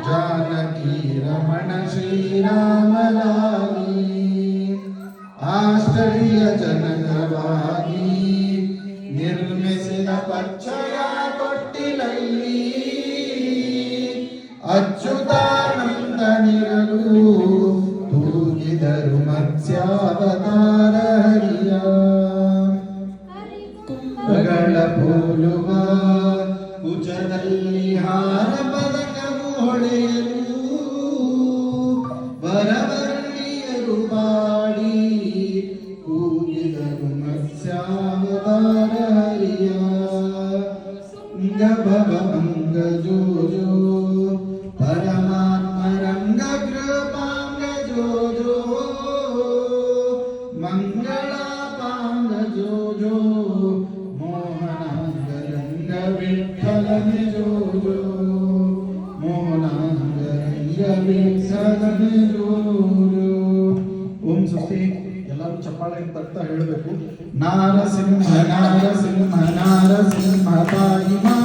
जानकी रमण श्रीराम लाली ಆಶ್ಚರ್ಯಜನಕವಾಗಿ ನಿರ್ಮಿಸಿದ ಪಚ್ಚಯ ತೊಟ್ಟಿಲಲ್ಲಿ ಅಚ್ಯುತಾನಂದನಿರಲು ತೂಗಿದರು ಮತ್ಸ್ಯಾವತಾರ ಹರಿಯ ಕುಂಭಗಳ ಪೋಲುವ ಕುಚದಲ್ಲಿ ಹಾರ ಪದಕವು ಹೊಳೆಯಲು ವರವರ್ಣಿಯರು ಬಾಡಿ ಕೂಗಿದರು ಮತ್ಸ್ಯಾವತಾರ ಹರಿಯ ಭವ ಮಂಗ ಜೋ ಜೋ ಪರಮಾತ್ಮ ರಂಗ ಕೃಪಾಂಗ ಜೋ ಜೋ ಮಂಗಳಾಪಾಂಗ ಜೋ ಜೋ ಮೋಹನಾಂಗ ರಂಗ ವಿಠಲನೆ ಜೋ ಜೋ ಮೋಹನಾಂಗ ರಂಗ ವಿಠಲನೆ ಜೋ ಜೋ. ಓಂ ಸ್ವಸ್ತಿ. ಎಲ್ಲರೂ ಚಪ್ಪಾಳೆ ತಟ್ತಾ ಹೇಳಬೇಕು. ನಾರಸಿಂಹ ನಾರಸಿಂಹ ನಾರಸಿಂಹ ತಾಯಿ ಮಾ